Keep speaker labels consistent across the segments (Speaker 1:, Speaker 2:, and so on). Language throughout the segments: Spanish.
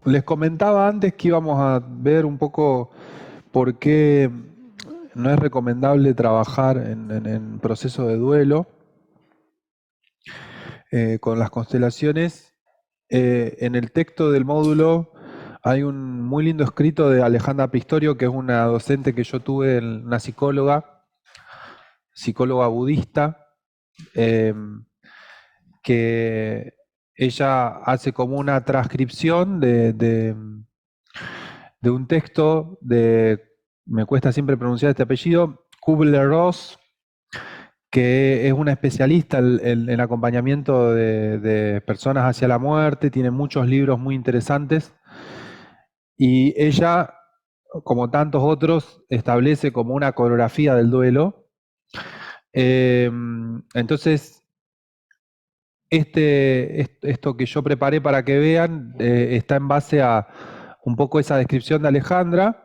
Speaker 1: Les comentaba antes que íbamos a ver un poco por qué no es recomendable trabajar en proceso de duelo con las constelaciones. En el texto del módulo hay un muy lindo escrito de Alejandra Pistorio, que es una docente que yo tuve, una psicóloga budista, eh, que ella hace como una transcripción de un texto me cuesta siempre pronunciar este apellido, Kubler-Ross, que es una especialista en acompañamiento de personas hacia la muerte, tiene muchos libros muy interesantes, y ella, como tantos otros, establece como una coreografía del duelo. Entonces, esto que yo preparé para que vean está en base a un poco esa descripción de Alejandra,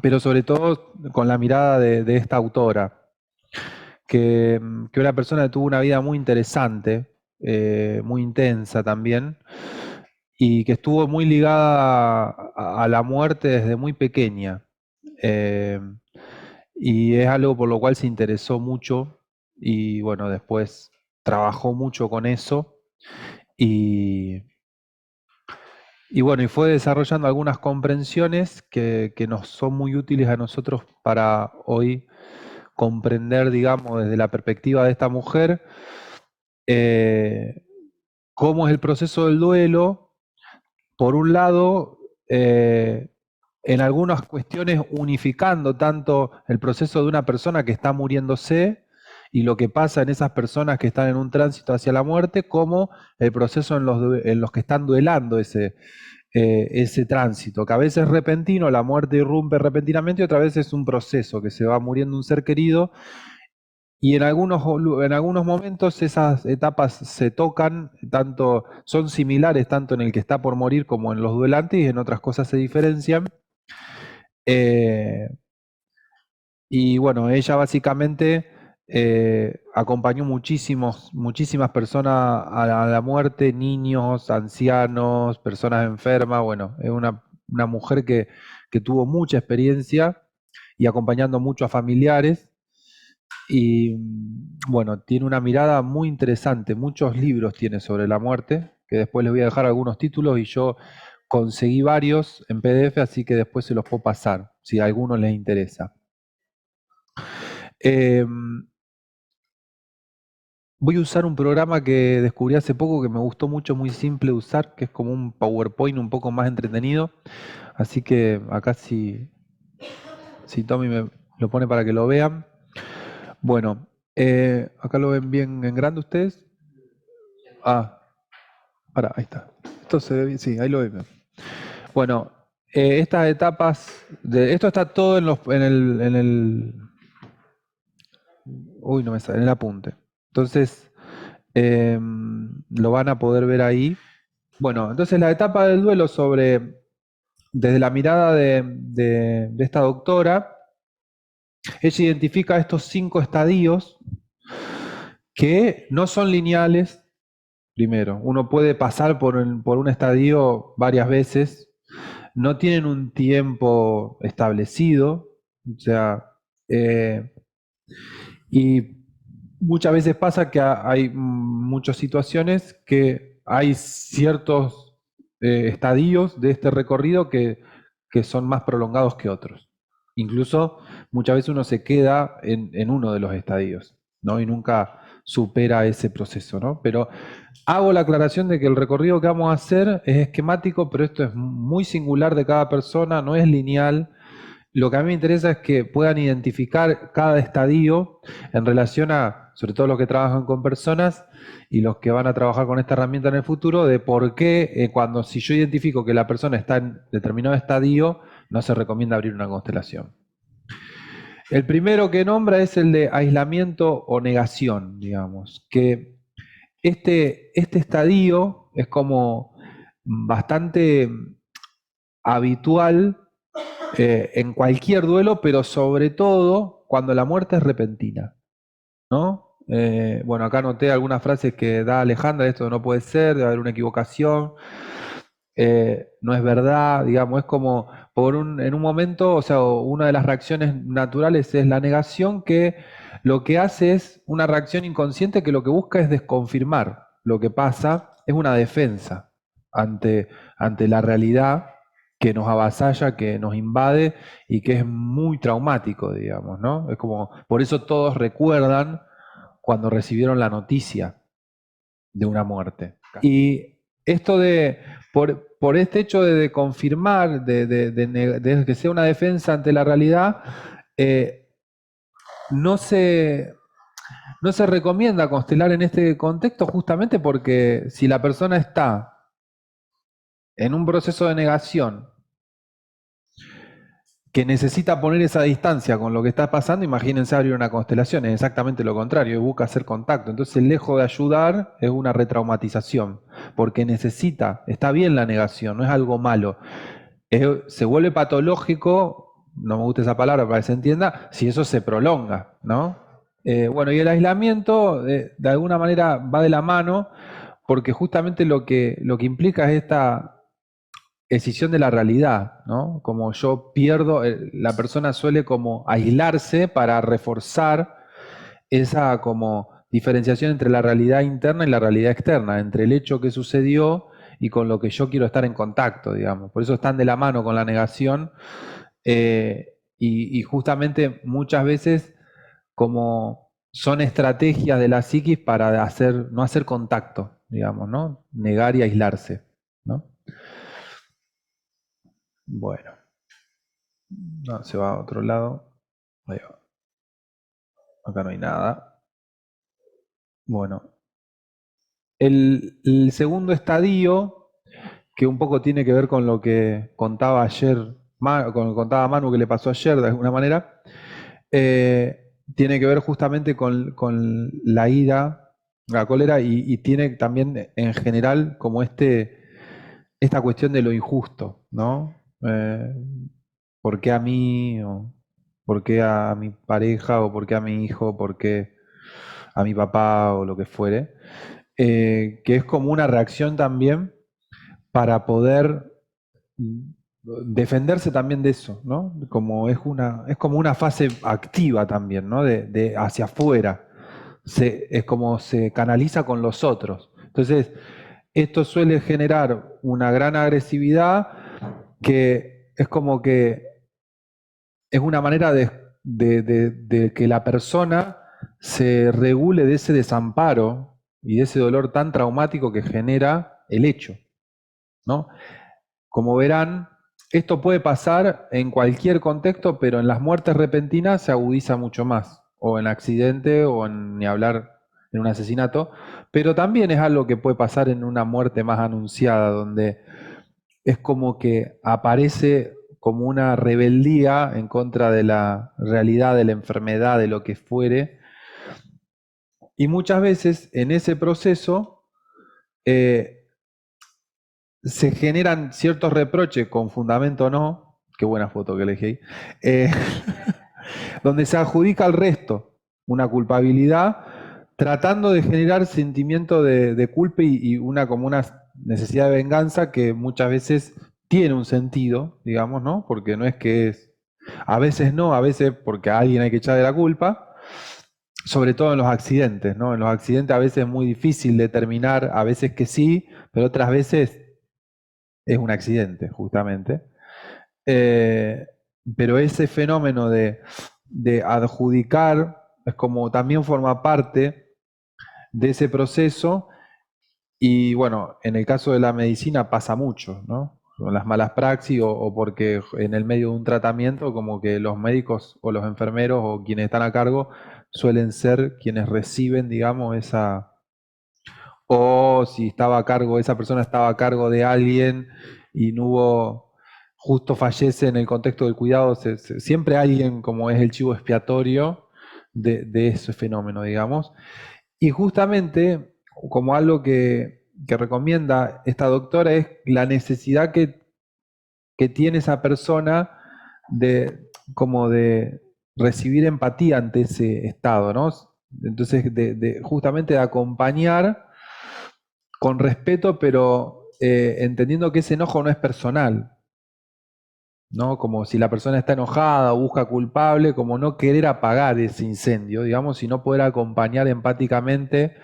Speaker 1: pero sobre todo con la mirada de esta autora, que una persona que tuvo una vida muy interesante, muy intensa también, y que estuvo muy ligada a la muerte desde muy pequeña. Eh, y es algo por lo cual se interesó mucho y bueno, después trabajó mucho con eso y, y bueno, y fue desarrollando algunas comprensiones que nos son muy útiles a nosotros para hoy comprender, digamos, desde la perspectiva de esta mujer, eh, cómo es el proceso del duelo. Por un lado, en algunas cuestiones unificando tanto el proceso de una persona que está muriéndose y lo que pasa en esas personas que están en un tránsito hacia la muerte, como el proceso en los que están duelando ese tránsito, que a veces es repentino, la muerte irrumpe repentinamente, y otra vez es un proceso que se va muriendo un ser querido, y en algunos momentos esas etapas se tocan, tanto, son similares tanto en el que está por morir como en los duelantes, y en otras cosas se diferencian. Eh, y bueno, ella básicamente acompañó muchísimas personas a la muerte, niños, ancianos, personas enfermas. Bueno, es una mujer que tuvo mucha experiencia y acompañando mucho a familiares. Y bueno, tiene una mirada muy interesante, muchos libros tiene sobre la muerte, que después les voy a dejar algunos títulos y yo conseguí varios en PDF, así que después se los puedo pasar, si a alguno les interesa. Eh, Voy a usar un programa que descubrí hace poco que me gustó mucho, muy simple de usar, que es como un PowerPoint un poco más entretenido, así que acá si Tommy me lo pone para que lo vean. Bueno, acá lo ven bien en grande ustedes. Ah, ahí está. Esto se ve bien, sí, ahí lo ven. Bueno, estas etapas, esto está todo uy, no me sale, en el apunte. Entonces, lo van a poder ver ahí. Bueno, entonces la etapa del duelo desde la mirada de esta doctora, ella identifica estos 5 estadios que no son lineales. Primero, uno puede pasar por un estadio varias veces, no tienen un tiempo establecido, o sea, eh, y muchas veces pasa que hay muchas situaciones que hay ciertos estadios de este recorrido que son más prolongados que otros. Incluso muchas veces uno se queda en uno de los estadios, ¿no? Y nunca supera ese proceso, ¿no? Pero hago la aclaración de que el recorrido que vamos a hacer es esquemático, pero esto es muy singular de cada persona, no es lineal. Lo que a mí me interesa es que puedan identificar cada estadio en relación a, sobre todo los que trabajan con personas y los que van a trabajar con esta herramienta en el futuro, de por qué si yo identifico que la persona está en determinado estadio, no se recomienda abrir una constelación. El primero que nombra es el de aislamiento o negación, digamos, que este estadio es como bastante habitual en cualquier duelo, pero sobre todo cuando la muerte es repentina, ¿no? Bueno, acá anoté algunas frases que da Alejandra, esto no puede ser, debe haber una equivocación. no es verdad, digamos, es como en un momento, o sea, una de las reacciones naturales es la negación, que lo que hace es una reacción inconsciente que lo que busca es desconfirmar lo que pasa, es una defensa ante la realidad que nos avasalla, que nos invade y que es muy traumático, digamos, ¿no? Es como, por eso todos recuerdan cuando recibieron la noticia de una muerte. Y esto por este hecho de confirmar, de que sea una defensa ante la realidad, eh, no se, no se recomienda constelar en este contexto, justamente porque si la persona está en un proceso de negación que necesita poner esa distancia con lo que está pasando, imagínense abrir una constelación, es exactamente lo contrario, busca hacer contacto. Entonces, lejos de ayudar, es una retraumatización, porque necesita, está bien la negación, no es algo malo. Se vuelve patológico, no me gusta esa palabra para que se entienda, si eso se prolonga, ¿no? Bueno, y el aislamiento, de alguna manera, va de la mano, porque justamente lo que implica es esta escisión de la realidad, ¿no? Como yo pierdo, la persona suele como aislarse para reforzar esa como diferenciación entre la realidad interna y la realidad externa, entre el hecho que sucedió y con lo que yo quiero estar en contacto, digamos. Por eso están de la mano con la negación, y justamente muchas veces como son estrategias de la psiquis para no hacer contacto, digamos, ¿no? Negar y aislarse, ¿no? Bueno. No, se va a otro lado. Ahí va. Acá no hay nada. Bueno, el segundo estadio, que un poco tiene que ver con lo que contaba ayer, con lo que contaba Manu que le pasó ayer de alguna manera, tiene que ver justamente con la ira, la cólera, y tiene también en general como esta cuestión de lo injusto, ¿no? ¿Por qué a mí? O ¿por qué a mi pareja? ¿O por qué a mi hijo? ¿Por qué a mi papá? O lo que fuere. Que es como una reacción también para poder defenderse también de eso, ¿no? Es como una fase activa también, ¿no? De hacia afuera. Es como se canaliza con los otros. Entonces, esto suele generar una gran agresividad que es como que es una manera de que la persona se regule de ese desamparo y de ese dolor tan traumático que genera el hecho, ¿no? Como verán, esto puede pasar en cualquier contexto, pero en las muertes repentinas se agudiza mucho más, o en accidente, o en ni hablar en un asesinato, pero también es algo que puede pasar en una muerte más anunciada, donde es como que aparece como una rebeldía en contra de la realidad, de la enfermedad, de lo que fuere, y muchas veces en ese proceso eh, se generan ciertos reproches, con fundamento o no, qué buena foto que elegí, eh, donde se adjudica al resto una culpabilidad, tratando de generar sentimiento de culpa y como una necesidad de venganza que muchas veces tiene un sentido, digamos, ¿no? Porque no es que es, a veces no, a veces porque a alguien hay que echarle la culpa, sobre todo en los accidentes, ¿no? En los accidentes a veces es muy difícil determinar, a veces que sí, pero otras veces es un accidente, justamente. Eh, pero ese fenómeno de adjudicar es como también forma parte de ese proceso, y bueno, en el caso de la medicina pasa mucho, ¿no? Con las malas praxis o porque en el medio de un tratamiento como que los médicos o los enfermeros o quienes están a cargo suelen ser quienes reciben, digamos, o si estaba a cargo, esa persona estaba a cargo de alguien y no hubo, justo fallece en el contexto del cuidado, siempre alguien como es el chivo expiatorio de ese fenómeno, digamos. Y justamente, como algo que recomienda esta doctora, es la necesidad que tiene esa persona como de recibir empatía ante ese estado, ¿no? Entonces, justamente de acompañar con respeto, pero entendiendo que ese enojo no es personal, ¿no? Como si la persona está enojada o busca culpable, como no querer apagar ese incendio, digamos, sino poder acompañar empáticamente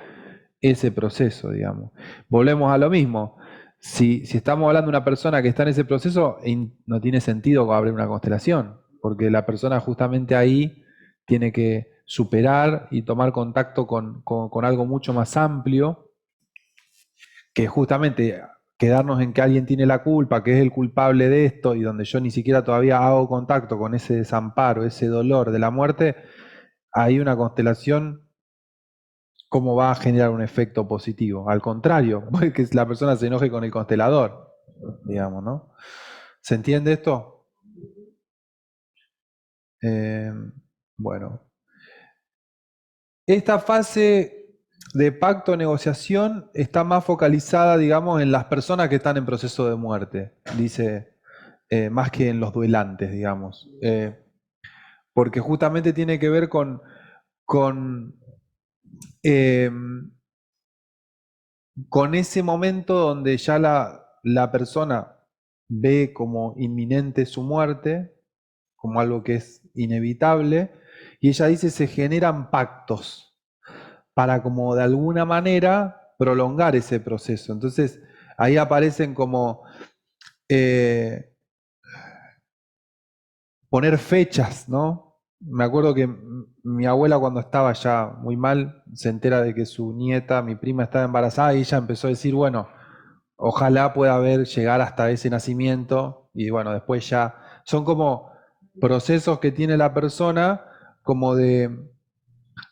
Speaker 1: ese proceso, digamos. Volvemos a lo mismo. Si estamos hablando de una persona que está en ese proceso, no tiene sentido abrir una constelación, porque la persona justamente ahí tiene que superar y tomar contacto con algo mucho más amplio, que justamente quedarnos en que alguien tiene la culpa, que es el culpable de esto, y donde yo ni siquiera todavía hago contacto con ese desamparo, ese dolor de la muerte, hay una constelación, ¿cómo va a generar un efecto positivo? Al contrario, puede que la persona se enoje con el constelador, digamos, ¿no? ¿Se entiende esto? Eh, bueno, esta fase de pacto-negociación está más focalizada, digamos, en las personas que están en proceso de muerte, dice, más que en los duelantes, digamos. Porque justamente tiene que ver con, eh, con ese momento donde ya la persona ve como inminente su muerte, como algo que es inevitable, y ella dice se generan pactos para como de alguna manera prolongar ese proceso. Entonces ahí aparecen como eh, poner fechas, ¿no? Me acuerdo que mi abuela cuando estaba ya muy mal se entera de que su nieta, mi prima, estaba embarazada y ella empezó a decir, bueno, ojalá pueda llegar hasta ese nacimiento y bueno, después ya son como procesos que tiene la persona como de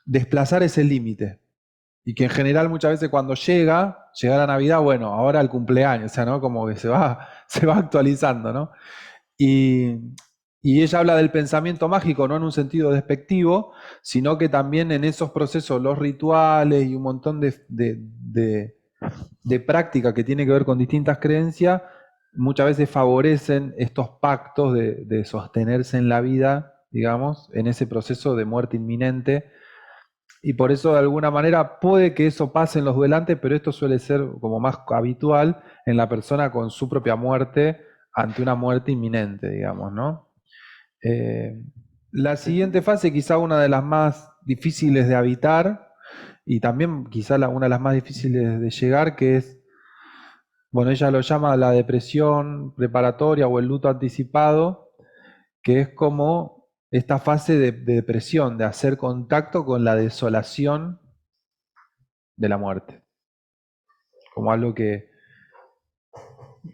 Speaker 1: desplazar ese límite y que en general muchas veces cuando llega la Navidad, bueno, ahora el cumpleaños, o sea, ¿no? Como que se va actualizando, ¿no? Y, y ella habla del pensamiento mágico, no en un sentido despectivo, sino que también en esos procesos, los rituales y un montón de práctica que tiene que ver con distintas creencias, muchas veces favorecen estos pactos de sostenerse en la vida, digamos, en ese proceso de muerte inminente. Y por eso de alguna manera puede que eso pase en los duelantes, pero esto suele ser como más habitual en la persona con su propia muerte ante una muerte inminente, digamos, ¿no? Eh, la siguiente fase, quizá una de las más difíciles de habitar y también quizá una de las más difíciles de llegar, que es, bueno, ella lo llama la depresión preparatoria o el luto anticipado, que es como esta fase de depresión, de hacer contacto con la desolación de la muerte, como algo que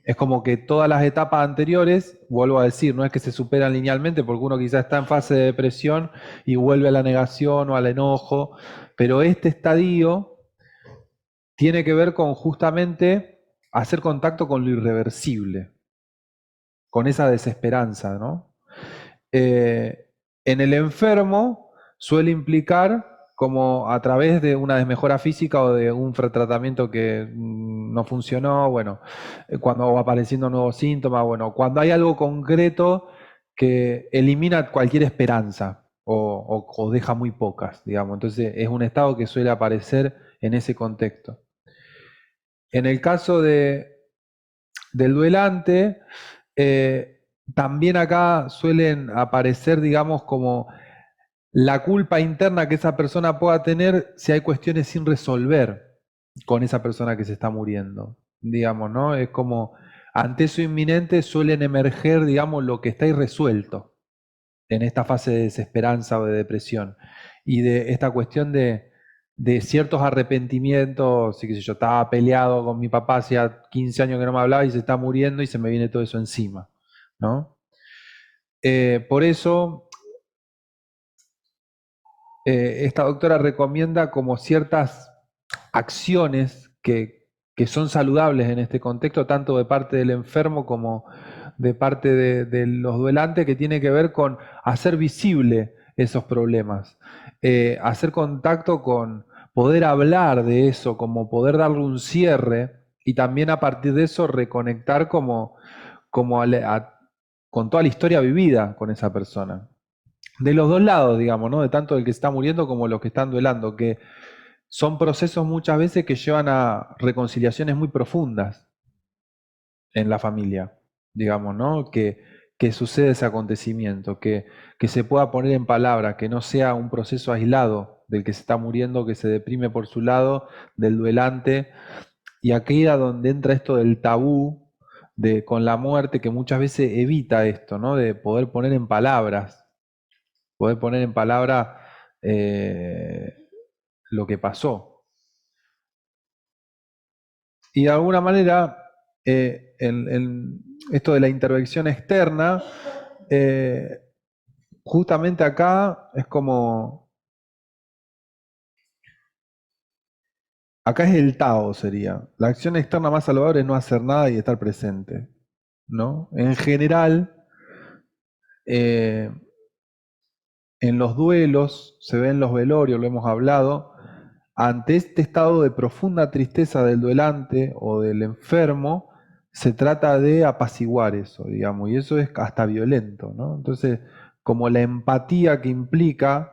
Speaker 1: es como que todas las etapas anteriores, vuelvo a decir, no es que se superan linealmente, porque uno quizás está en fase de depresión y vuelve a la negación o al enojo, pero este estadio tiene que ver con justamente hacer contacto con lo irreversible, con esa desesperanza, ¿no? En el enfermo suele implicar como a través de una desmejora física o de un tratamiento que no funcionó, bueno, cuando va apareciendo nuevos síntomas, bueno, cuando hay algo concreto que elimina cualquier esperanza o deja muy pocas, digamos. Entonces es un estado que suele aparecer en ese contexto. En el caso del duelante, también acá suelen aparecer, digamos, como la culpa interna que esa persona pueda tener si hay cuestiones sin resolver con esa persona que se está muriendo, digamos, ¿no? Es como, ante eso inminente suelen emerger, digamos, lo que está irresuelto en esta fase de desesperanza o de depresión y de esta cuestión de ciertos arrepentimientos, sí, qué sé yo, estaba peleado con mi papá hacía 15 años que no me hablaba y se está muriendo y se me viene todo eso encima, ¿no? Por eso, esta doctora recomienda como ciertas acciones que son saludables en este contexto, tanto de parte del enfermo como de parte de los duelantes, que tiene que ver con hacer visible esos problemas, hacer contacto con poder hablar de eso, como poder darle un cierre y también a partir de eso reconectar con toda la historia vivida con esa persona. De los dos lados, digamos, ¿no? De tanto el que está muriendo como los que están duelando, que son procesos muchas veces que llevan a reconciliaciones muy profundas. en la familia, digamos, ¿no? Que suceda ese acontecimiento, que se pueda poner en palabra, que no sea un proceso aislado del que se está muriendo, que se deprime por su lado, del duelante. Y aquí era donde entra esto del tabú con la muerte, que muchas veces evita esto, ¿no? De poder poner en palabra lo que pasó. Y de alguna manera, esto de la intervención externa, eh, justamente acá es como, acá es el Tao sería. La acción externa más saludable es no hacer nada y estar presente, ¿no? En general, eh, en los duelos, se ve en los velorios, lo hemos hablado, ante este estado de profunda tristeza del duelante o del enfermo, se trata de apaciguar eso, digamos, y eso es hasta violento, ¿no? Entonces, como la empatía que implica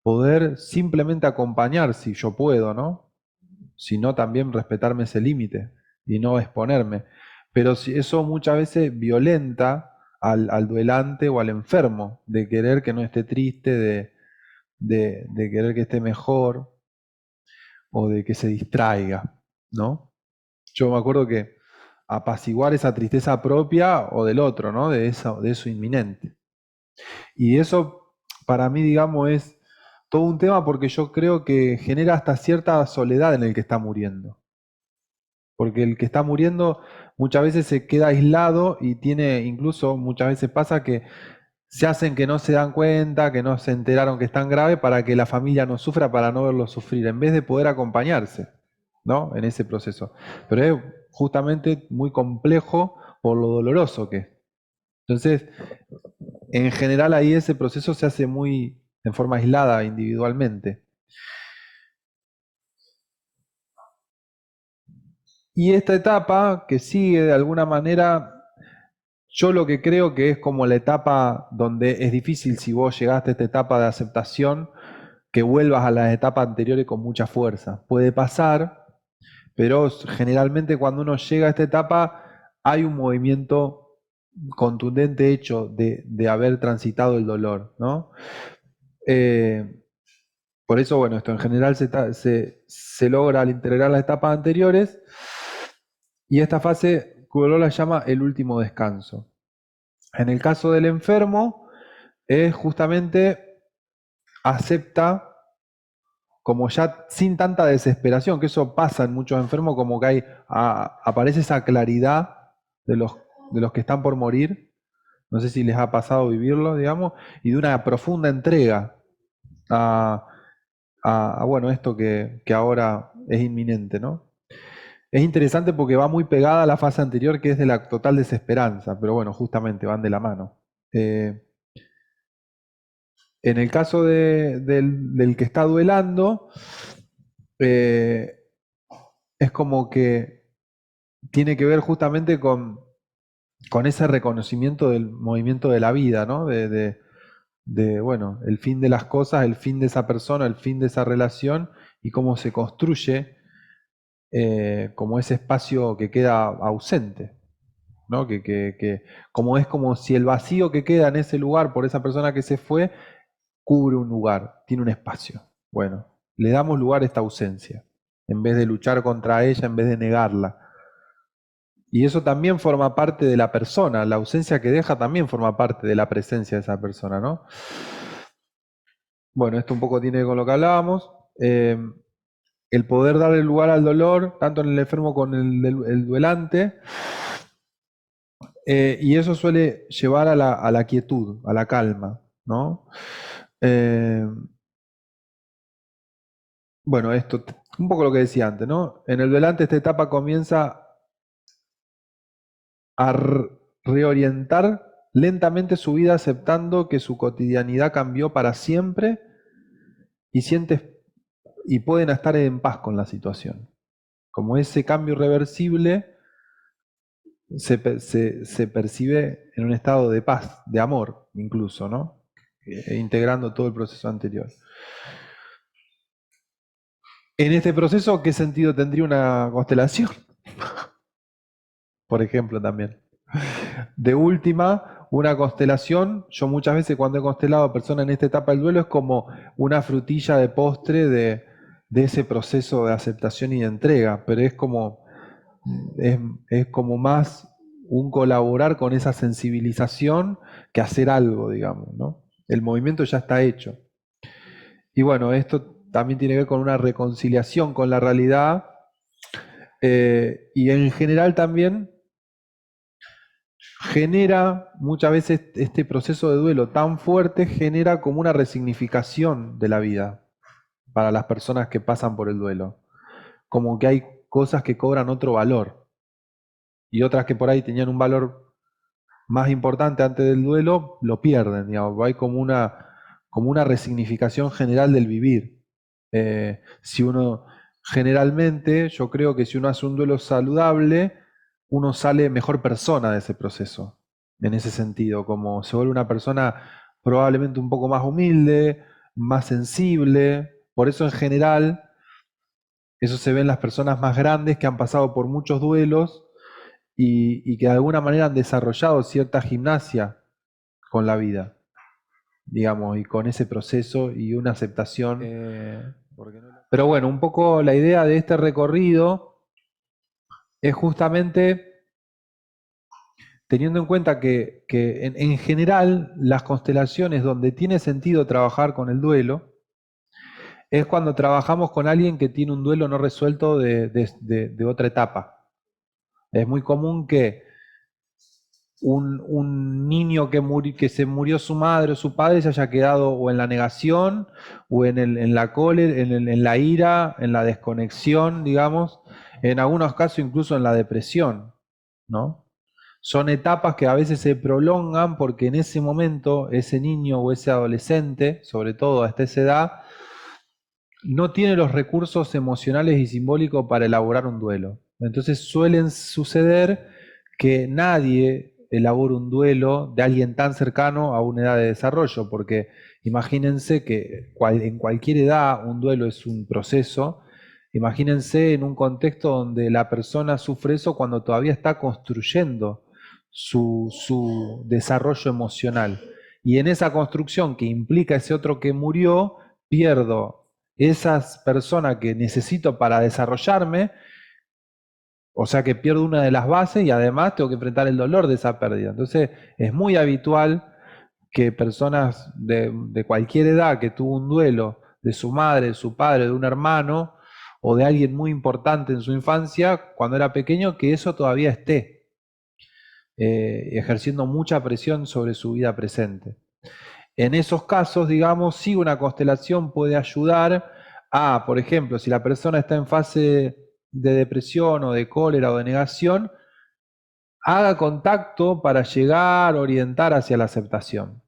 Speaker 1: poder simplemente acompañar, si yo puedo, ¿no? Si no, también respetarme ese límite y no exponerme. Pero si eso muchas veces violenta al duelante o al enfermo, de querer que no esté triste, de querer que esté mejor o de que se distraiga, ¿no? Yo me acuerdo que apaciguar esa tristeza propia o del otro, ¿no? De eso inminente. Y eso para mí, digamos, es todo un tema porque yo creo que genera hasta cierta soledad en el que está muriendo. Porque el que está muriendo muchas veces se queda aislado y tiene, incluso muchas veces pasa que se hacen que no se dan cuenta, que no se enteraron que es tan grave para que la familia no sufra, para no verlo sufrir, en vez de poder acompañarse, ¿no? En ese proceso. Pero es justamente muy complejo por lo doloroso que es. Entonces, en general ahí ese proceso se hace muy en forma aislada, individualmente. Y esta etapa que sigue de alguna manera, yo lo que creo que es como la etapa donde es difícil, si vos llegaste a esta etapa de aceptación, que vuelvas a las etapas anteriores con mucha fuerza. Puede pasar, pero generalmente cuando uno llega a esta etapa hay un movimiento contundente hecho de haber transitado el dolor, ¿no? Eh, por eso, bueno, esto en general se logra al integrar las etapas anteriores, y esta fase Kubler la llama el último descanso. En el caso del enfermo, es justamente acepta como ya sin tanta desesperación, que eso pasa en muchos enfermos, como que aparece esa claridad de de los que están por morir, no sé si les ha pasado vivirlo, digamos, y de una profunda entrega a, bueno, esto que ahora es inminente, ¿no? Es interesante porque va muy pegada a la fase anterior, que es de la total desesperanza, pero bueno, justamente van de la mano. Eh, en el caso del que está duelando, eh, es como que tiene que ver justamente con ese reconocimiento del movimiento de la vida, ¿no? Bueno, el fin de las cosas, el fin de esa persona, el fin de esa relación y cómo se construye como ese espacio que queda ausente, ¿no? Como es como si el vacío que queda en ese lugar por esa persona que se fue cubre un lugar, tiene un espacio. Bueno, le damos lugar a esta ausencia, en vez de luchar contra ella, en vez de negarla. Y eso también forma parte de la persona, la ausencia que deja también forma parte de la presencia de esa persona, ¿no? Bueno, esto un poco tiene que ver con lo que hablábamos. El poder darle lugar al dolor, tanto en el enfermo como en el duelante, y eso suele llevar a a la quietud, a la calma, ¿no? Eh, bueno, esto, un poco lo que decía antes, ¿no? En el duelante esta etapa comienza a reorientar lentamente su vida aceptando que su cotidianidad cambió para siempre y y pueden estar en paz con la situación. Como ese cambio irreversible se percibe en un estado de paz, de amor incluso, ¿no? Integrando todo el proceso anterior. En este proceso, ¿qué sentido tendría una constelación? por ejemplo, también. De última, una constelación, yo muchas veces cuando he constelado a personas en esta etapa del duelo es como una frutilla de postre de ese proceso de aceptación y de entrega, pero es, es como más un colaborar con esa sensibilización que hacer algo, digamos, ¿no? El movimiento ya está hecho. Y bueno, esto también tiene que ver con una reconciliación con la realidad y en general también genera muchas veces este proceso de duelo tan fuerte, genera como una resignificación de la vida para las personas que pasan por el duelo. Como que hay cosas que cobran otro valor y otras que por ahí tenían un valor más importante antes del duelo, lo pierden, digamos. Hay como una resignificación general del vivir. Si uno, generalmente, yo creo que si uno hace un duelo saludable, uno sale mejor persona de ese proceso, en ese sentido, como se vuelve una persona probablemente un poco más humilde, más sensible. Por eso en general, eso se ve en las personas más grandes que han pasado por muchos duelos y que de alguna manera han desarrollado cierta gimnasia con la vida, digamos, y con ese proceso y una aceptación. Pero bueno, un poco la idea de este recorrido es justamente teniendo en cuenta que en general las constelaciones donde tiene sentido trabajar con el duelo es cuando trabajamos con alguien que tiene un duelo no resuelto de otra etapa. Es muy común que un niño que se murió su madre o su padre se haya quedado o en la negación o en la cólera, en la ira, en la desconexión, digamos, en algunos casos incluso en la depresión, ¿no? Son etapas que a veces se prolongan porque en ese momento ese niño o ese adolescente, sobre todo hasta esa edad, no tiene los recursos emocionales y simbólicos para elaborar un duelo. Entonces suelen suceder que nadie elabora un duelo de alguien tan cercano a una edad de desarrollo, porque imagínense que en cualquier edad un duelo es un proceso. Imagínense en un contexto donde la persona sufre eso cuando todavía está construyendo su desarrollo emocional. Y en esa construcción que implica ese otro que murió, pierdo esas personas que necesito para desarrollarme, o sea que pierdo una de las bases y además tengo que enfrentar el dolor de esa pérdida. Entonces es muy habitual que personas de cualquier edad que tuvo un duelo de su madre, de su padre, de un hermano o de alguien muy importante en su infancia, cuando era pequeño, que eso todavía esté ejerciendo mucha presión sobre su vida presente. En esos casos, digamos, sí una constelación puede ayudar a, por ejemplo, si la persona está en fase de depresión o de cólera o de negación, haga contacto para llegar, orientar hacia la aceptación.